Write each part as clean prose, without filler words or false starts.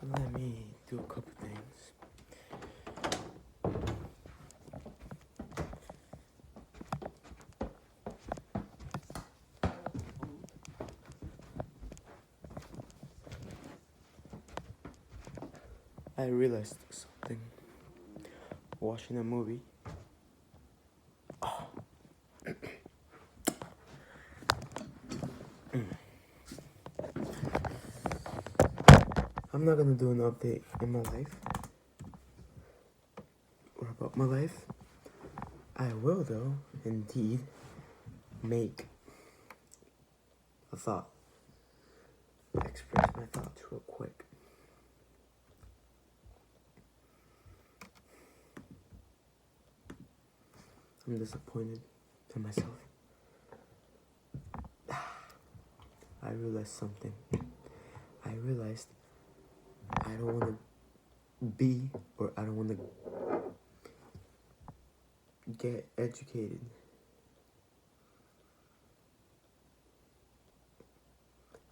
Let me do a couple things. I realized something. Watching a movie. I'm not gonna do an update in my life or about my life. I will, though, indeed, make a thought. Express my thoughts real quick. I'm disappointed in myself. I realized something. I realized I don't want to be, or I don't want to get educated.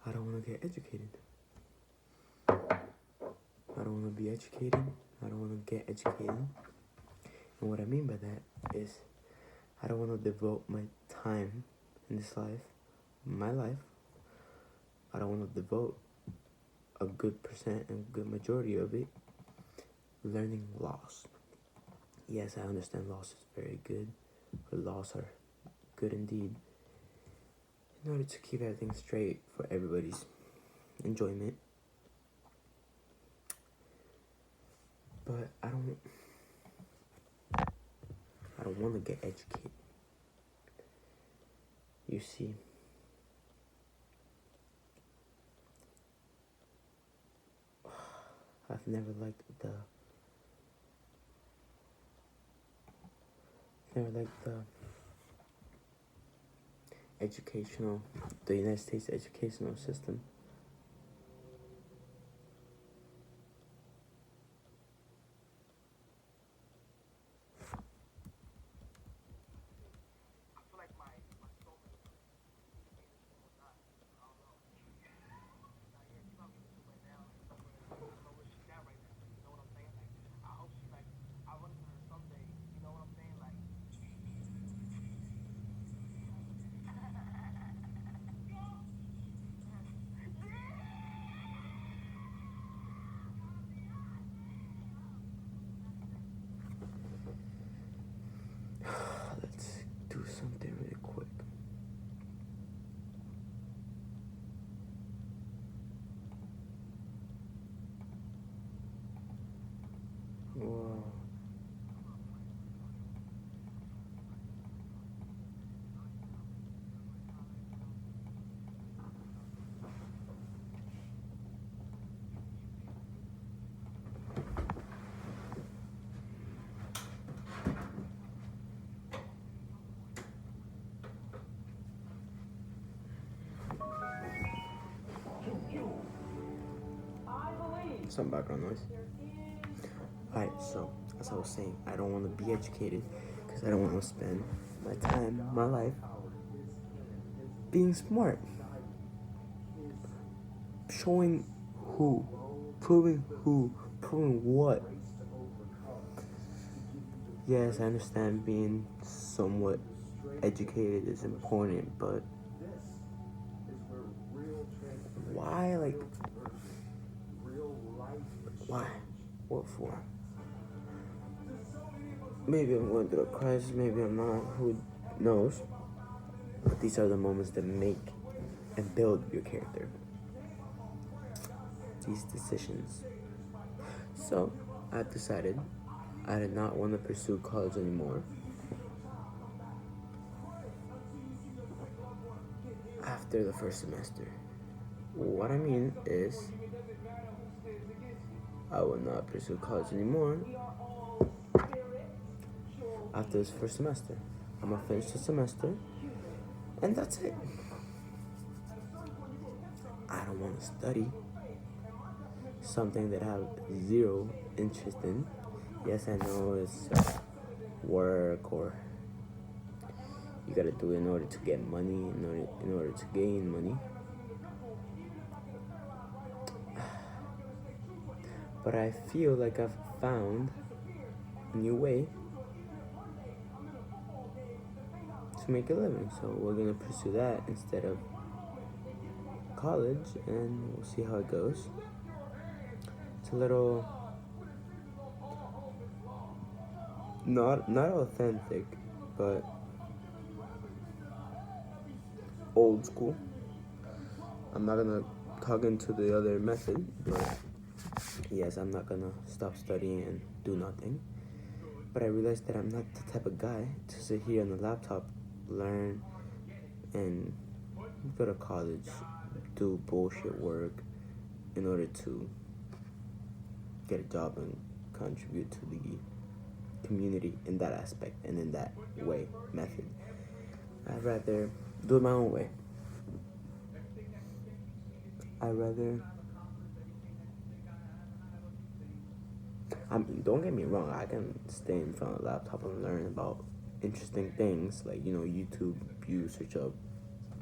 I don't want to get educated. I don't want to be educated. I don't want to get educated. And what I mean by that is I don't want to devote my time in this life, my life. I don't want to devote a good percent and good majority of it learning laws. Yes, I understand laws is very good, but laws are good indeed in order to keep everything straight for everybody's enjoyment. But I don't want to get educated. You see, I've never liked the United States educational system. Let's do something really quick. Whoa. Some background noise. Alright, so as I was saying, I don't want to be educated because I don't want to spend my time, my life, being smart. Showing who, proving what. Yes, I understand being somewhat educated is important, but why, why? What for? Maybe I'm going through a crisis, maybe I'm not, who knows? But these are the moments that make and build your character. These decisions. So, I decided I did not want to pursue college anymore. After the first semester. What I mean is, I will not pursue college anymore after this first semester. I'm gonna finish the semester, and that's it. I don't want to study something that I have zero interest in. Yes, I know it's work, or you gotta do it in order to get money, in order to gain money. But I feel like I've found a new way to make a living. So we're gonna pursue that instead of college, and we'll see how it goes. It's a little not authentic, but old school. I'm not gonna talk into the other method, but yes, I'm not gonna stop studying and do nothing. But I realized that I'm not the type of guy to sit here on the laptop, learn, and go to college, do bullshit work in order to get a job and contribute to the community in that aspect and in that way, method. I'd rather do it my own way. I mean, don't get me wrong, I can stay in front of the laptop and learn about interesting things, like, YouTube, you search up,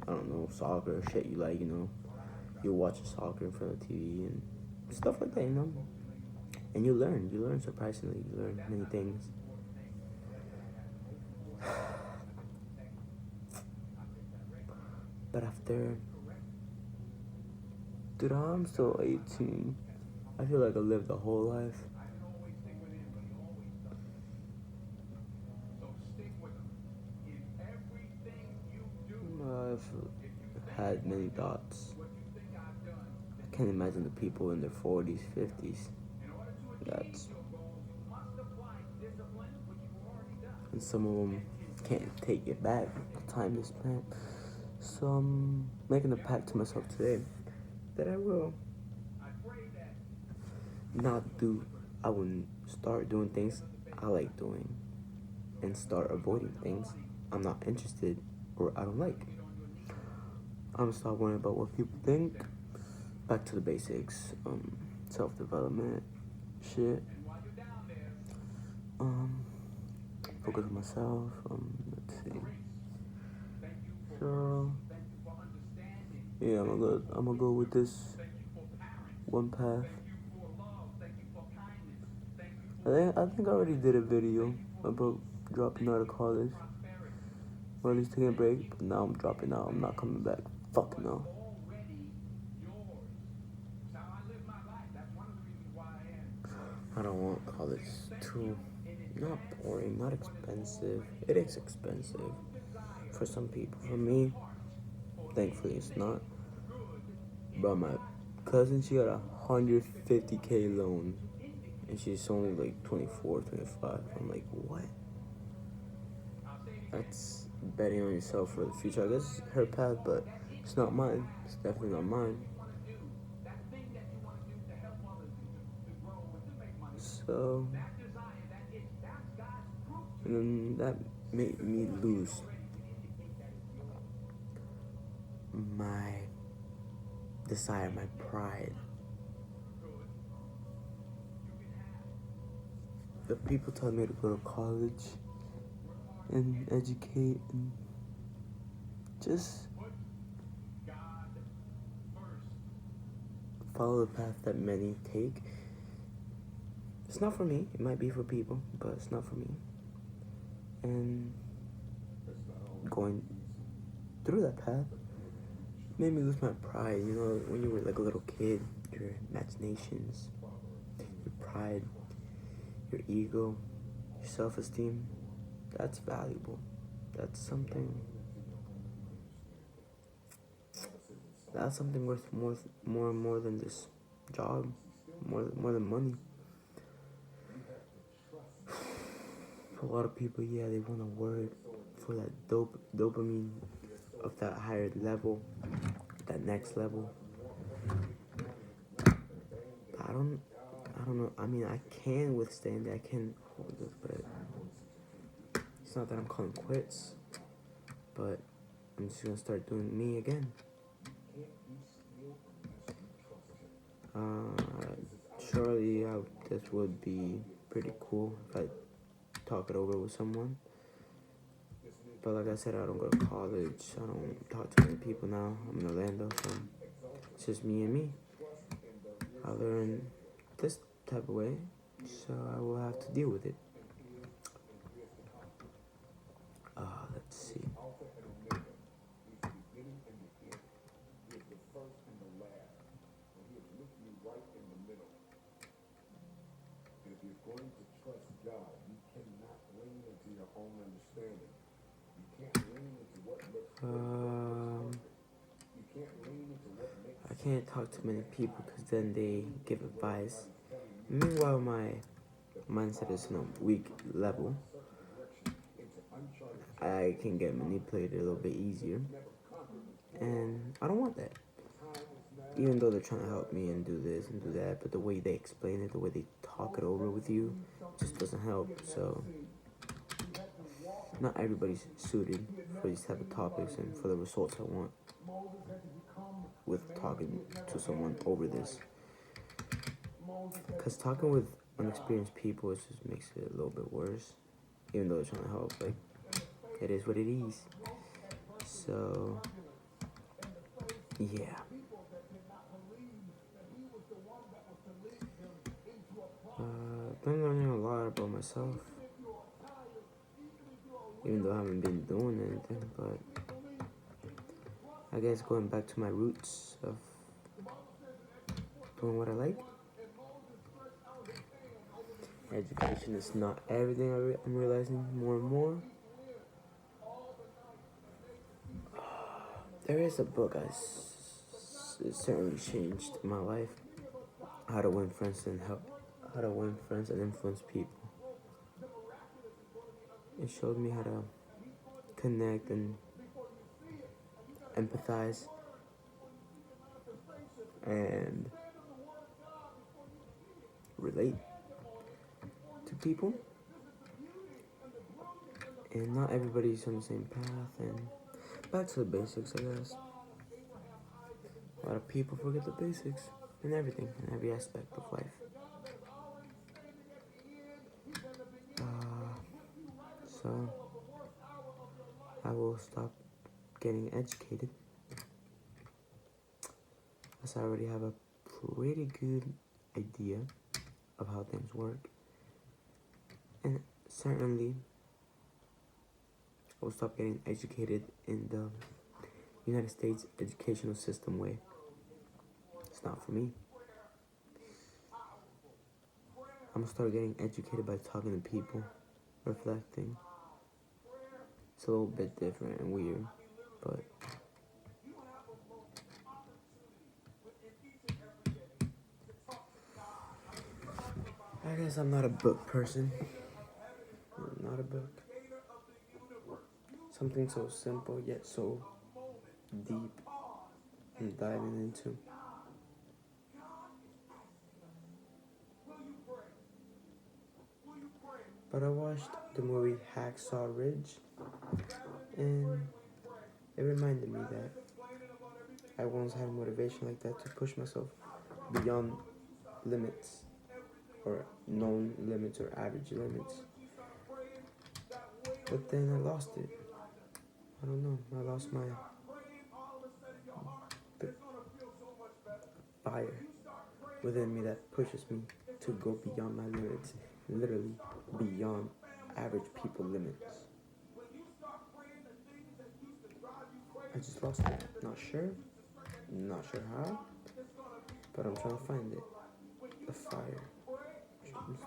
I don't know, soccer, shit you like, you watch soccer in front of the TV and stuff like that, and you learn surprisingly, you learn many things. But after, dude, I'm still 18. I feel like I lived a whole life. I've had many thoughts. I can't imagine the people in their 40s, 50s. And some of them can't take it back, the time they spent. So I'm making a pact to myself today that I will I will start doing things I like doing and start avoiding things I'm not interested or I don't like. I'm gonna stop worrying about what people think. Back to the basics, self-development, shit. Focus on myself. Let's see. So yeah, I'm gonna go with this one path. I think I already did a video about dropping out of college, or at least taking a break. But now I'm dropping out. I'm not coming back. Fuck no. I don't want college too. Not boring, not expensive. It is expensive for some people. For me, thankfully it's not. But my cousin, she got a 150K loan, and she's only like 24, 25. I'm like, what? That's betting on yourself for the future. I guess it's her path, but it's not mine. It's definitely not mine. So, and then that made me lose my desire, my pride. The people told me to go to college and educate and just follow the path that many take. It's not for me. It might be for people, but it's not for me. And going through that path made me lose my pride. When you were like a little kid, your imaginations, your pride, your ego, your self-esteem, that's valuable. That's something worth more than this job, more than money. For a lot of people, yeah, they want to work for that dopamine of that higher level, that next level. I don't know. I mean, I can withstand it. I can hold it, but it's not that I'm calling quits. But I'm just gonna start doing me again. Surely, this would be pretty cool if I talk it over with someone. But like I said, I don't go to college. I don't talk to many people now. I'm in Orlando, so it's just me and me. I learned this type of way, so I will have to deal with it. Let's see. I can't talk to many people because then they give advice. Meanwhile, my mindset is on a weak level. I can get manipulated a little bit easier, and I don't want that. Even though they're trying to help me and do this and do that, but the way they explain it, the way they talk it over with you, just doesn't help. So, not everybody's suited for these type of topics and for the results I want with talking to someone over this. Because talking with unexperienced people just makes it a little bit worse, even though they're trying to help. Like, it is what it is. So, yeah. I've been learning a lot about myself, even though I haven't been doing anything, but I guess going back to my roots of doing what I like. Education is not everything. I'm realizing more and more. There is a book it certainly changed my life. How to win friends and influence people. It showed me how to connect and empathize and relate to people. And not everybody's on the same path, and back to the basics, I guess. A lot of people forget the basics in everything, in every aspect of life. So, I will stop getting educated, as I already have a pretty good idea of how things work. And certainly, I will stop getting educated in the United States educational system way. It's not for me. I'm gonna start getting educated by talking to people, reflecting. It's a little bit different and weird, but I guess I'm not a book person. I'm not a book. Something so simple yet so deep I'm diving into. But I watched the movie Hacksaw Ridge, and it reminded me that I once had motivation like that to push myself beyond limits, or known limits, or average limits. But then I lost it. I don't know. I lost my fire within me that pushes me to go beyond my limits, literally beyond average people limits. I just lost it. Not sure how, but I'm trying to find it. The fire. I'm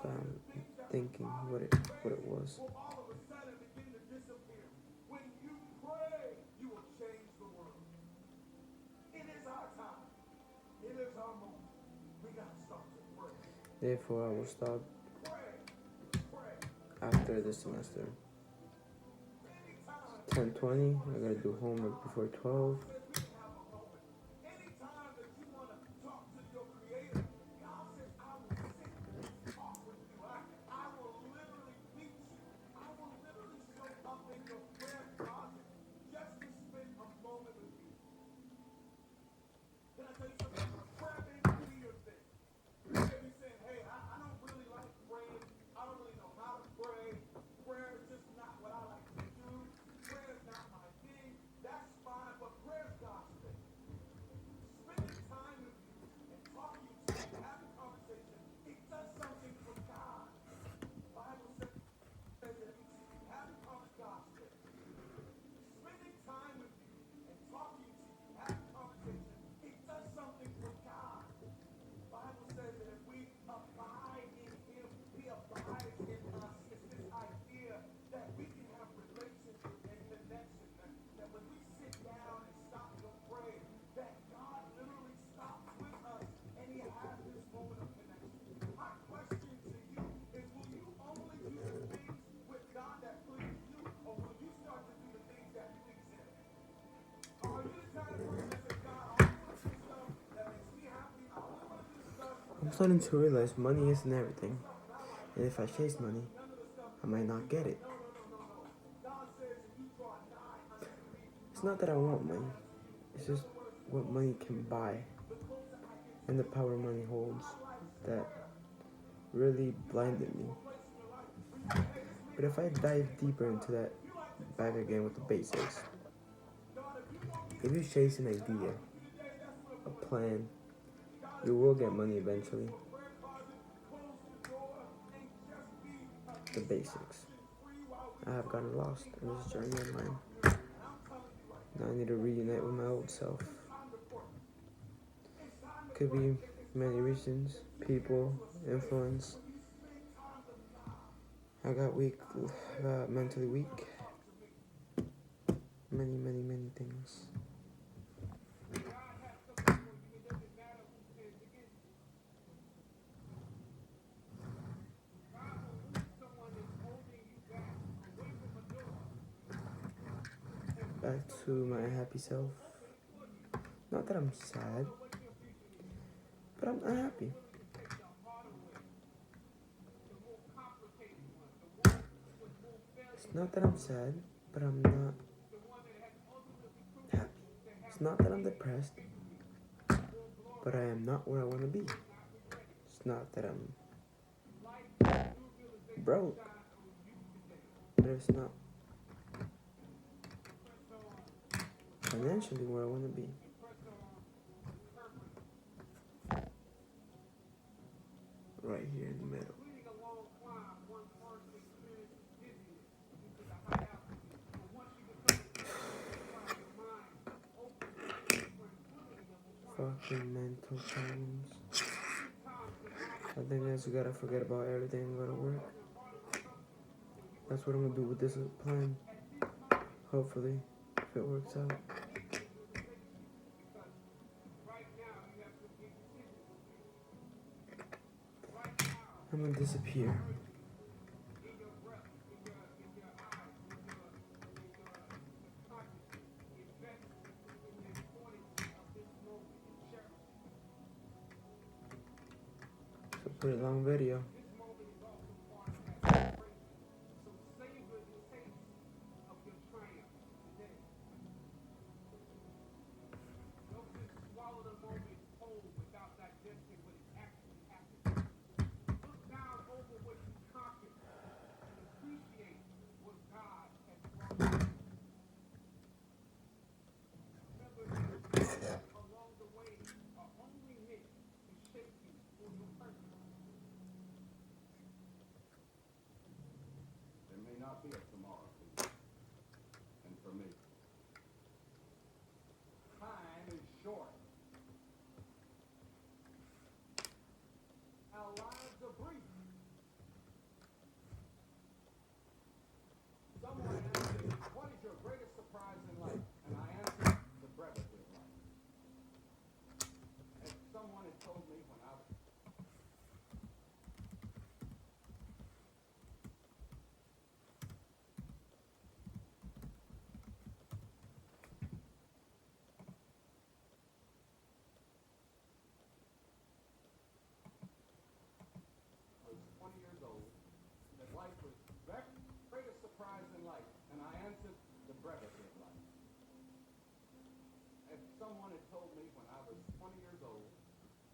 thinking what it was. Therefore, I will stop after this semester. 10:20, I gotta do homework before 12. I'm starting to realize money isn't everything. And if I chase money, I might not get it. It's not that I want money. It's just what money can buy and the power money holds that really blinded me. But if I dive deeper into that, back again with the basics. If you chase an idea, a plan, you will get money eventually. The basics. I have gotten lost in this journey of mine. Now I need to reunite with my old self. Could be many reasons, people, influence. I got mentally weak. Many things. Back to my happy self. Not that I'm sad, but I'm unhappy. It's not that I'm sad, but I'm not happy. It's not that I'm depressed, but I am not where I want to be. It's not that I'm broke, but it's not financially where I want to be. Right here in the middle. Fucking mental problems. I think I just gotta forget about everything and go to work. That's what I'm gonna do with this plan. Hopefully, if it works out. I'm gonna disappear. It's a pretty long video. Be a tomorrow for you and for me. Time is short. Our lives are brief. Someone asked me, what is your greatest surprise in life? And I answered, the brevity of life. As someone had told me when I was was 20 years old, that life was the greatest surprise in life, and I answered the brevity of life. If someone had told me when I was 20 years old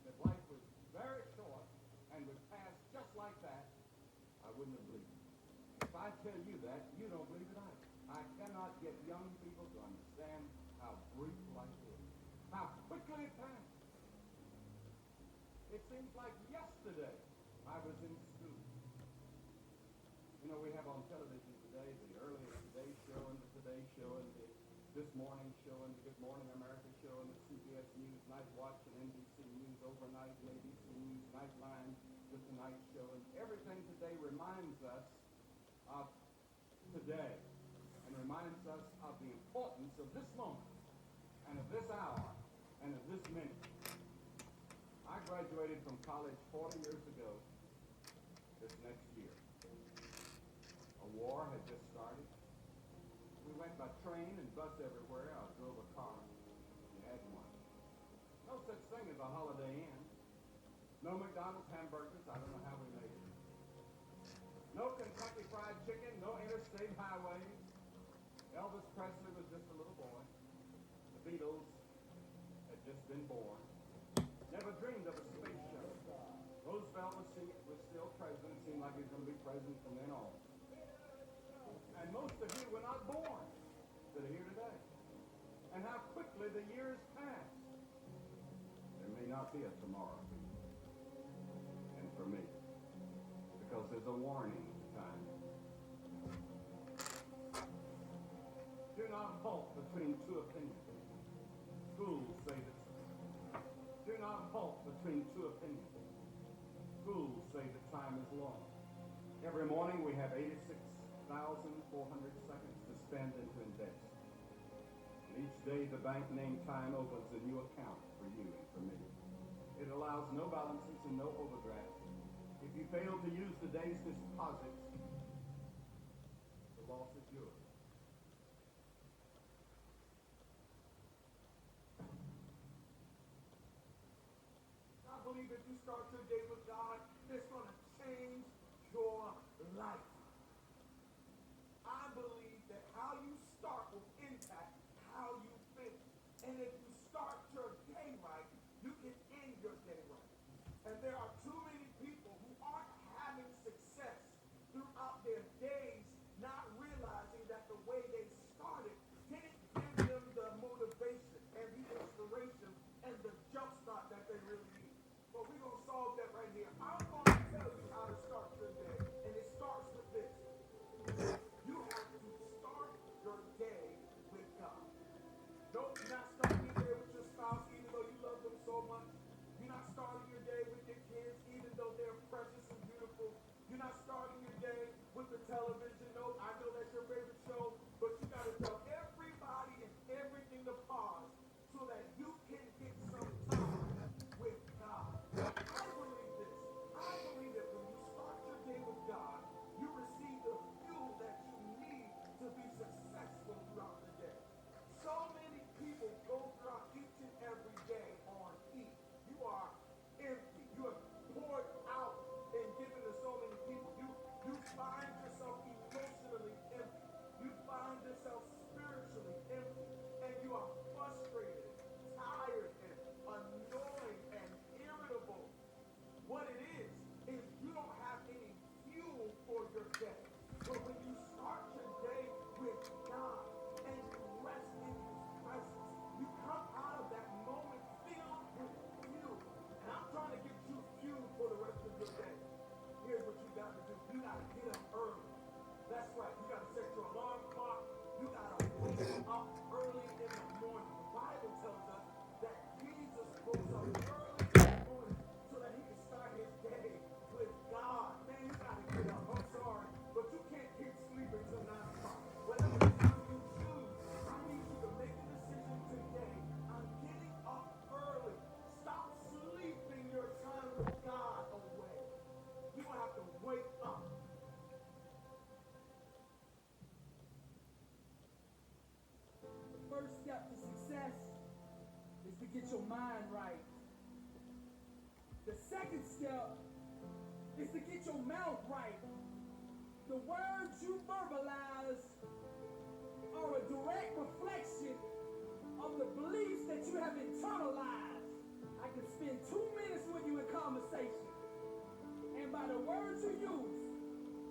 that life was very short and would pass just like that, I wouldn't have believed it. If I tell you that, you don't believe it either. I cannot get young people to understand how brief life is, how quickly it passes. It seems like yesterday I was in school. You know, we have on television today the early Today Show and the Today Show and the This Morning Show and the Good Morning America Show and the CBS News Night Watch and NBC News Overnight and ABC News Nightline, The Tonight Show, and everything today reminds us of today and reminds us of the importance of this moment and of this hour and of this minute. I graduated from college 40 years ago this next year. A war had just started. We went by train and bus everywhere. I drove a car. We had one. No such thing as a Holiday Inn. No No McDonald's hamburgers. I don't know how we made it. No Kentucky Fried Chicken. No interstate highways. Elvis Presley was just a little boy. The Beatles had just been born. Never dreamed of a space shuttle. Roosevelt was still president. Seemed like he was going to be president from then on. And most of you were not born that are here today. And how quickly the years pass. There may not be a tomorrow. And for me, because there's a warning time. Do not halt between two opinions. Fools say that. Do not halt between two opinions. Fools say that time is long. Every morning we have 86,400 seconds to spend into index. And each day the bank named Time opens a new account for you and for me. It allows no balances and no overdraft. If you fail to use the day's deposits, the loss is yours. I believe if you start your day with God, it's going to change your life. I believe that how you start will impact how you think. And if you start your day right, you can end your day right. And there are too many people who aren't having success throughout their days, not realizing that the way they started didn't give them the motivation and the inspiration and the jump start that they really need. But we're going to solve that right here. I'm going to tell you how to start your day. And it starts with this. You have to start your day with God. Nope, you're not starting your day with your spouse, even though you love them so much. You're not starting your day with your kids, even though they're precious and beautiful. You're not starting your day with the television. Nope, I know that's your favorite show, but you got to tell everybody and everything to pause so that you can get some time with God. I believe this. I believe that when you start your day with God, you receive the fuel that you need to be successful throughout the day. So many people go throughout each and every day on E. You are empty. You are poured out and given to so many people. You find yourself emotionally empty. You find yourself spiritually empty. And you are frustrated, tired, and annoyed and irritable. What it is you don't have any fuel for your day. But when you start your day with God and you rest in His presence, you come out of that moment filled with fuel. And I'm trying to get you fuel for the rest of your day. Here's what you got to do. You got to get up early. That's right. You got to set your alarm clock. You got to wake up early in the morning. The Bible tells us that Jesus rose up early in the morning so that He could start His day with God. Man, you got to get up. I'm sorry, but you can't keep sleeping till 9 o'clock. Whatever time you choose, I need you to make a decision today. I'm getting up early. Stop sleeping your time with God away. You're going to have to wake up. The first step to success is to get your mind right. The second step is to get your mouth right. The words you verbalize are a direct reflection of the beliefs that you have internalized. I can spend 2 minutes with you in conversation, and by the words you use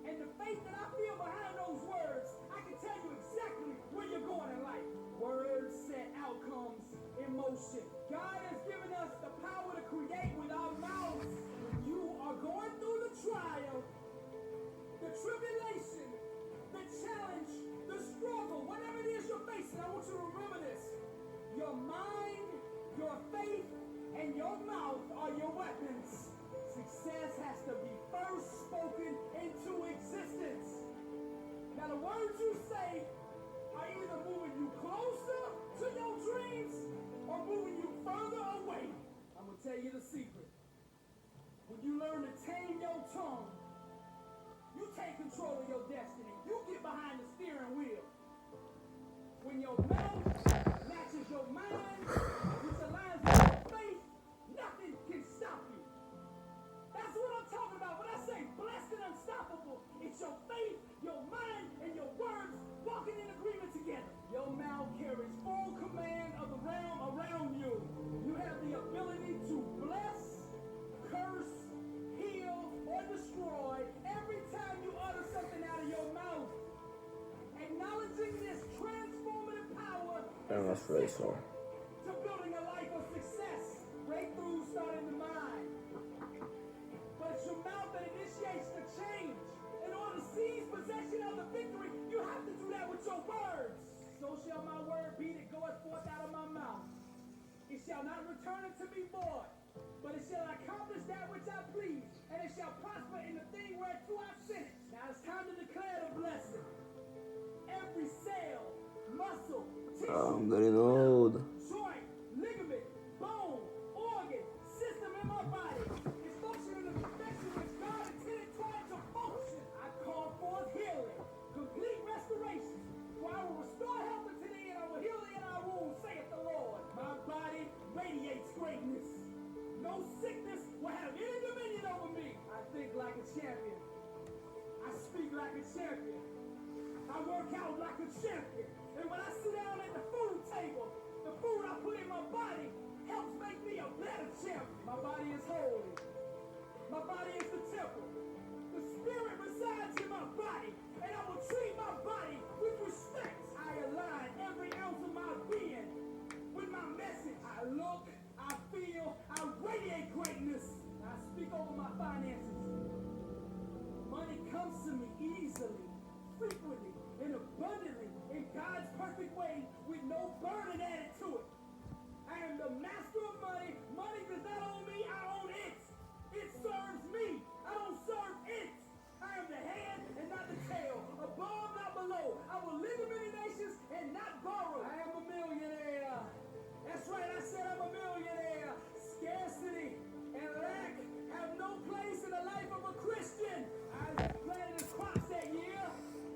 and the faith that I feel behind those words, I can tell you exactly where you're going in life. Words set outcomes in motion. God has given us the power to create with our mouths. When you are going through the trial, the tribulation, the challenge, the struggle, whatever it is you're facing, I want you to remember this. Your mind, your faith, and your mouth are your weapons. Success has to be first spoken into existence. Now the words you say are either moving you closer to your dreams or moving you further away. I'm going to tell you the secret. When you learn to tame your tongue, you take control of your destiny. You get behind the steering wheel. When your mouth matches your mind, which aligns with your faith, nothing can stop you. command of the realm around you. You have the ability to bless, curse, heal, or destroy every time you utter something out of your mouth. Acknowledging this transformative power Damn, that's really sore. to building a life of success. Breakthroughs start in the mind. But it's your mouth that initiates the change. In order to seize possession of the victory, you have to do that with your words. So shall my word be that goeth forth out of my mouth. It shall not return unto me void, but it shall accomplish that which I please, and it shall prosper in the thing whereto I sent it. Now it's time to declare the blessing. Every cell, muscle, tissue, I'm getting old. joint, ligament, bone, organ, system in my body is functioning in the perfection which God intended for it to function. I call forth healing, complete restoration. For I will restore health unto thee, and I will heal thee in our wounds, saith the Lord. My body radiates greatness. No sickness will have any dominion over me. I think like a champion. I speak like a champion. I work out like a champion. And when I sit down at the food table, the food I put in my body helps make me a better champion. My body is holy. My body is the temple. The spirit resides in my body, and I will treat my body with respect. I align every ounce of my being with my message. I look, I feel, I radiate greatness. I speak over my finances. Money comes to me easily, frequently, and abundantly in God's perfect way with no burden added to it. I am the master of money. Money does not own me, I own it. It serves me. I don't serve it. I am the head and not the tail, above, not below. I will live in many nations and not borrow. I am a millionaire. That's right, I said I'm a millionaire. Scarcity and lack have no place in the life of a Christian. I planted his crops that year,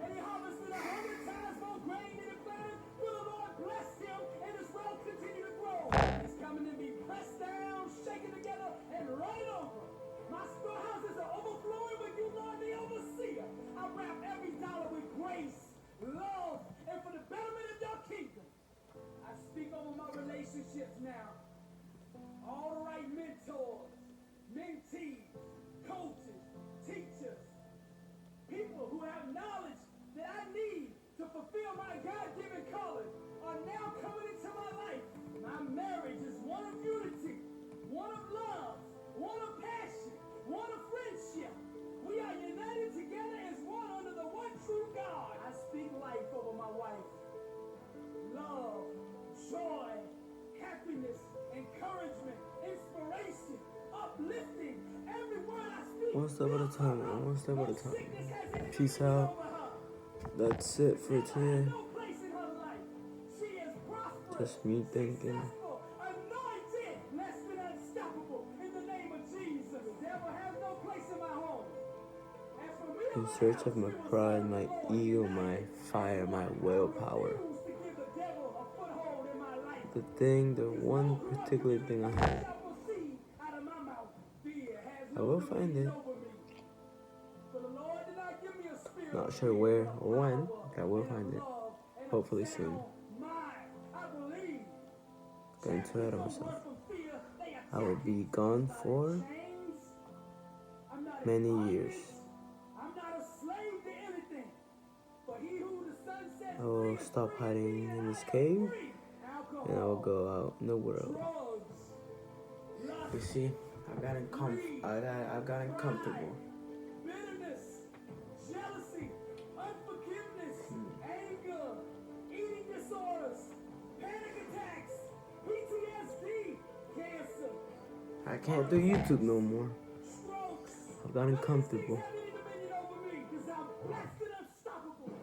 and he harvested 100 times more grain than he planted. For the Lord blessed him, and his wealth continued to grow. He's coming to be pressed down, shaken together, and running over. My storehouses are overflowing with you, Lord, the overseer. I wrap every dollar with grace, love, and for the betterment of your kingdom. I speak over my relationships now. All the right mentors, mentees, coaches, teachers, people who have knowledge that I need to fulfill my God-given calling are now coming into my life. My marriage is one of unity, one of love, one of passion, one of friendship. We are united together as one under the one true God. I speak life over my wife. Love, joy, happiness, encouragement, inspiration, uplifting. Every word I speak. One step at a time, man. One step at a time. Sickness has any Peace dominion out. over her. That's it for Devil has today. no place in her life. She is prosperous, Just me thinking. successful, anointed, less than unstoppable. In the name of Jesus, the devil has no place in my home. As for me and In my search house, of my we will pride, serve my the Lord. ego, my fire, my willpower. I refuse to give the devil a foothold in my life. The one particular thing I have. I will find it. Not sure where or when, but I will find it. Hopefully soon. Going too ahead of myself. I will be gone for many years. I will stop hiding in this cave, and I will go out in the world. You see, I've gotten comfortable. Bitterness, jealousy, unforgiveness, anger, eating disorders, panic attacks, PTSD, cancer, I can't do YouTube no more. strokes. I've gotten comfortable. Have any dominion over me, 'cause I'm blessed and unstoppable.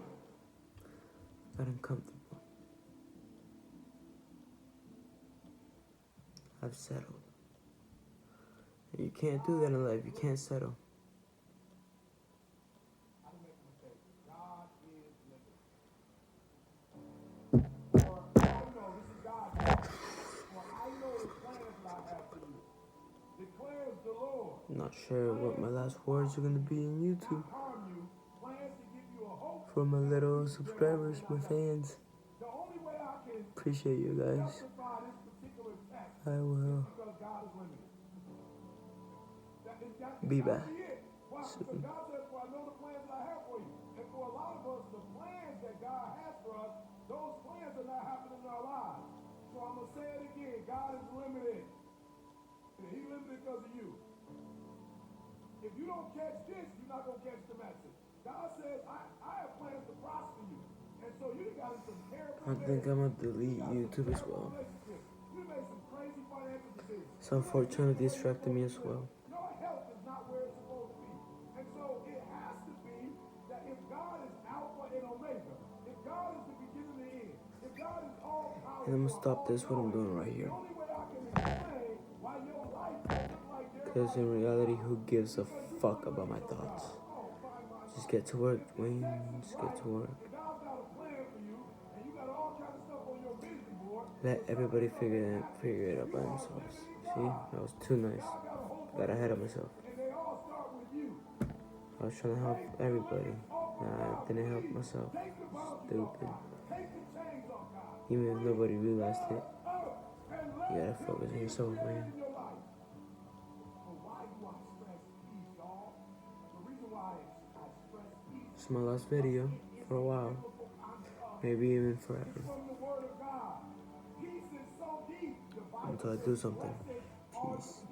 Gotten comfortable. I've settled. You can't do that in life. You can't settle. I don't make a mistake. God is living. For I know, this is God's word. For I know the plans that I have for you, declares the Lord. Not sure what my last words are gonna be in YouTube. Not harm you, plans to give you a hope. For my little subscribers, my fans. The only way I can appreciate you guys. justify this particular text I will because God is limited. be back It. Why? Because soon. God says, "For I know the plans that I have for you." And for a lot of us, the plans that God has for us, those plans are not happening in our lives. So I'm gonna say it again: God is limited. And He's limited because of you. If you don't catch this, you're not gonna catch the message. God says, I have plans to prosper you. And so you got some terrible I think I'm gonna delete YouTube as well. You made some crazy financial decisions. It's unfortunately distracted me as well. Your health is not where it's supposed to be. And so it has to be that if God is Alpha and Omega, if God is the beginning and the end, if God is all powerful, And I'm gonna stop this what I'm doing right here. the only way I can explain why your life don't look like Because in reality, who gives a fuck about my thoughts? Just get to work, Wayne. Just get to work. Let everybody figure it out by themselves. See? That was too nice. Got ahead of myself. I was trying to help everybody. Nah, I didn't help myself. Stupid. Even if nobody realized it. You gotta focus on yourself, man. It's my last video for a while. Maybe even forever. Until I do something. Peace.